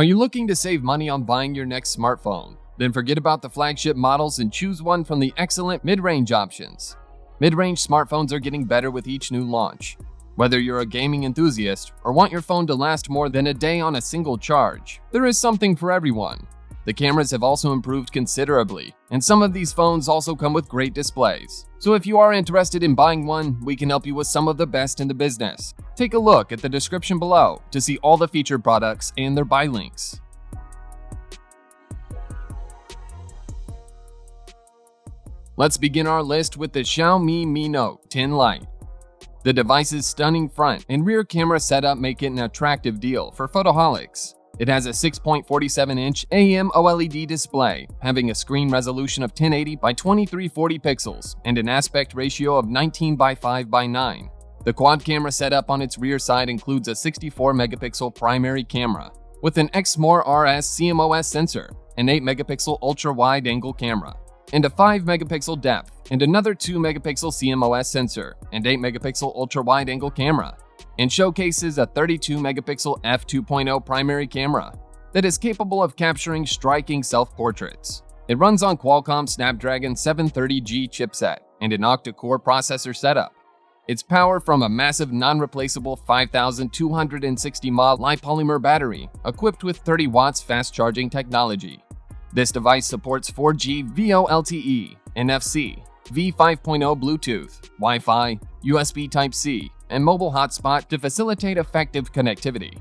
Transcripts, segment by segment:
Are you looking to save money on buying your next smartphone? Then forget about the flagship models and choose one from the excellent mid-range options. Mid-range smartphones are getting better with each new launch. Whether you're a gaming enthusiast or want your phone to last more than a day on a single charge, there is something for everyone. The cameras have also improved considerably, and some of these phones also come with great displays. So if you are interested in buying one, we can help you with some of the best in the business. Take a look at the description below to see all the featured products and their buy links. Let's begin our list with the Xiaomi Mi Note 10 Lite. The device's stunning front and rear camera setup make it an attractive deal for photoholics. It has a 6.47-inch AMOLED display, having a screen resolution of 1080 by 2340 pixels and an aspect ratio of 19 by 5 by 9. The quad camera setup on its rear side includes a 64-megapixel primary camera with an Exmor RS CMOS sensor, an 8-megapixel ultra-wide-angle camera, and a 5-megapixel depth, and another 2-megapixel CMOS sensor and 8-megapixel ultra-wide-angle camera, and showcases a 32-megapixel f2.0 primary camera that is capable of capturing striking self-portraits. It runs on Qualcomm Snapdragon 730G chipset and an octa-core processor setup. It's powered from a massive non-replaceable 5260 mAh lipolymer battery equipped with 30 watts fast-charging technology. This device supports 4G VoLTE, NFC, V5.0 Bluetooth, Wi-Fi, USB Type-C, and mobile hotspot to facilitate effective connectivity.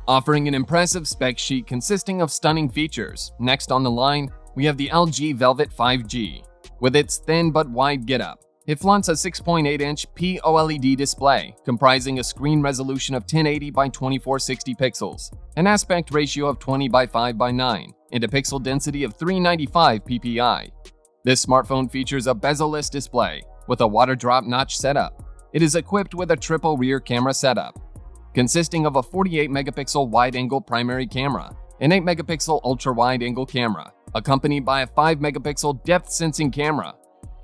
Offering an impressive spec sheet consisting of stunning features, next on the line, we have the LG Velvet 5G. With its thin but wide getup, it flaunts a 6.8-inch POLED display comprising a screen resolution of 1080 by 2460 pixels, an aspect ratio of 20 by 5 by 9, and a pixel density of 395 ppi. This smartphone features a bezel-less display with a water drop notch setup. It is equipped with a triple rear camera setup, consisting of a 48-megapixel wide-angle primary camera, an 8-megapixel ultra-wide-angle camera, accompanied by a 5-megapixel depth-sensing camera.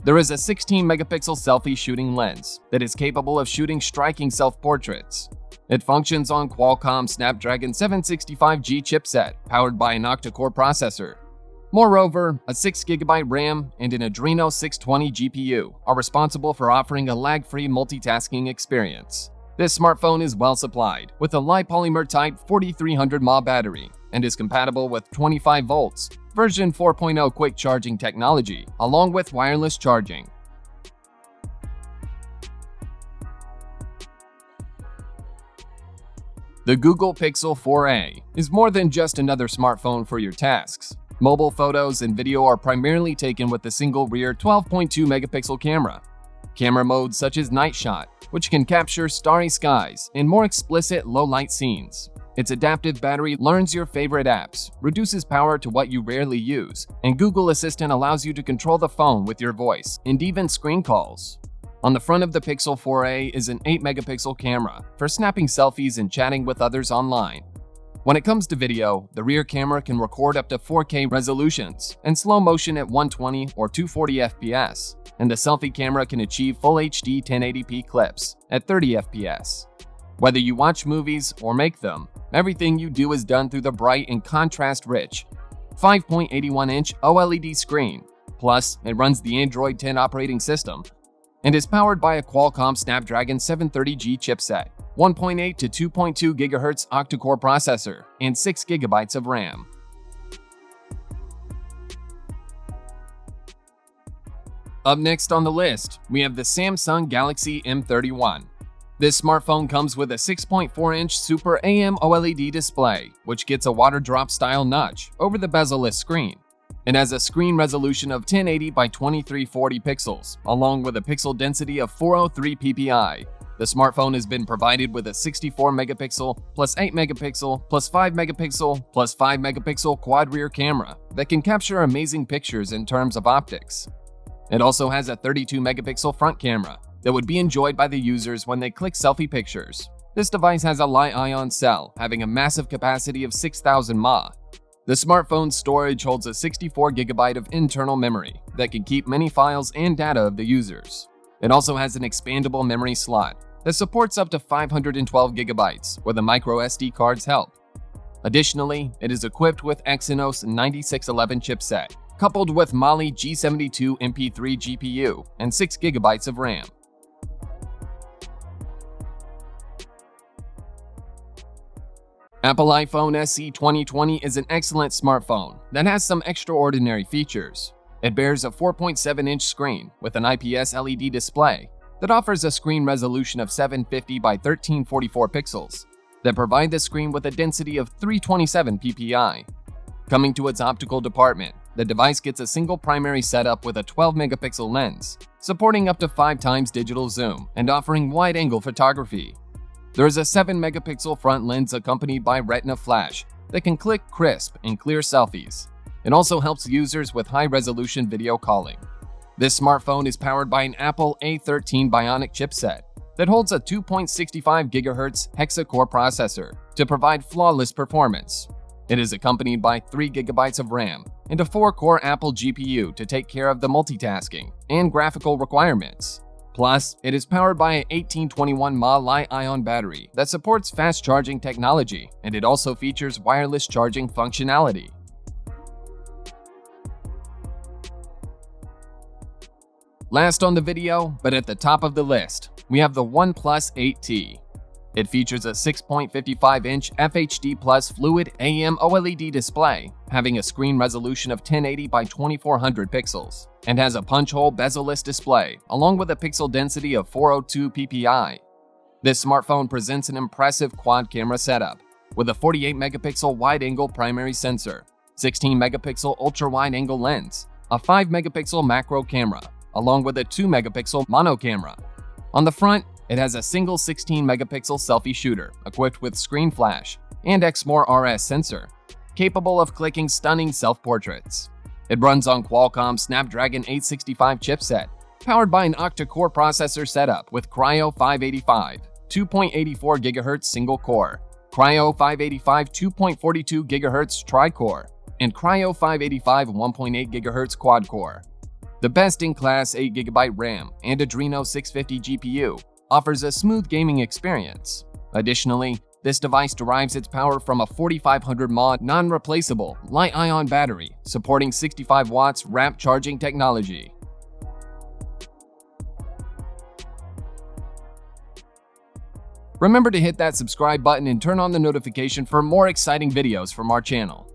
There is a 16-megapixel selfie shooting lens that is capable of shooting striking self-portraits. It functions on Qualcomm Snapdragon 765G chipset, powered by an octa-core processor. Moreover, a 6GB RAM and an Adreno 620 GPU are responsible for offering a lag-free multitasking experience. This smartphone is well supplied with a lipolymer type 4300 mAh battery and is compatible with 25 volts, version 4.0 quick charging technology, along with wireless charging. The Google Pixel 4a is more than just another smartphone for your tasks. Mobile photos and video are primarily taken with a single rear 12.2-megapixel camera. Camera modes such as Night Shot, which can capture starry skies and more explicit low-light scenes. Its adaptive battery learns your favorite apps, reduces power to what you rarely use, and Google Assistant allows you to control the phone with your voice and even screen calls. On the front of the Pixel 4a is an 8-megapixel camera for snapping selfies and chatting with others online. When it comes to video, the rear camera can record up to 4K resolutions and slow motion at 120 or 240 FPS, and the selfie camera can achieve Full HD 1080p clips at 30 FPS. Whether you watch movies or make them, everything you do is done through the bright and contrast-rich 5.81-inch OLED screen. Plus, it runs the Android 10 operating system and is powered by a Qualcomm Snapdragon 730G chipset, 1.8 to 2.2 GHz octa-core processor, and 6 GB of RAM. Up next on the list, we have the Samsung Galaxy M31. This smartphone comes with a 6.4-inch Super AMOLED display, which gets a water drop style notch over the bezel-less screen. It has a screen resolution of 1080 by 2340 pixels, along with a pixel density of 403 ppi. The smartphone has been provided with a 64-megapixel plus 8-megapixel plus 5-megapixel plus 5-megapixel quad rear camera that can capture amazing pictures in terms of optics. It also has a 32-megapixel front camera that would be enjoyed by the users when they click selfie pictures. This device has a Li-ion cell having a massive capacity of 6000 mAh. The smartphone's storage holds a 64GB of internal memory that can keep many files and data of the users. It also has an expandable memory slot that supports up to 512 gigabytes where the micro SD cards help. Additionally, it is equipped with Exynos 9611 chipset, coupled with Mali G72 MP3 GPU and 6 gigabytes of RAM. Apple iPhone SE 2020 is an excellent smartphone that has some extraordinary features. It bears a 4.7-inch screen with an IPS LED display that offers a screen resolution of 750 by 1344 pixels that provide the screen with a density of 327 ppi. Coming to its optical department, the device gets a single primary setup with a 12-megapixel lens, supporting up to 5 times digital zoom and offering wide-angle photography. There is a 7-megapixel front lens accompanied by Retina flash that can click crisp and clear selfies. It also helps users with high-resolution video calling. This smartphone is powered by an Apple A13 Bionic chipset that holds a 2.65 GHz hexa-core processor to provide flawless performance. It is accompanied by 3 GB of RAM and a 4-core Apple GPU to take care of the multitasking and graphical requirements. Plus, it is powered by an 1821 mAh Li-ion battery that supports fast charging technology, and it also features wireless charging functionality. Last on the video, but at the top of the list, we have the OnePlus 8T. It features a 6.55-inch FHD Plus Fluid AM OLED display, having a screen resolution of 1080 by 2400 pixels, and has a punch-hole bezel-less display, along with a pixel density of 402 ppi. This smartphone presents an impressive quad-camera setup, with a 48-megapixel wide-angle primary sensor, 16-megapixel ultra-wide-angle lens, a 5-megapixel macro camera, along with a 2-megapixel mono camera. On the front, it has a single 16-megapixel selfie shooter equipped with screen flash and Exmor RS sensor, capable of clicking stunning self-portraits. It runs on Qualcomm Snapdragon 865 chipset, powered by an octa-core processor setup with Kryo 585, 2.84 GHz single-core, Kryo 585 2.42 GHz tri-core, and Kryo 585 1.8 GHz quad-core. The best-in-class 8GB RAM and Adreno 650 GPU offers a smooth gaming experience. Additionally, this device derives its power from a 4500 mAh non-replaceable Li-ion battery supporting 65 watts rapid charging technology. Remember to hit that subscribe button and turn on the notification for more exciting videos from our channel.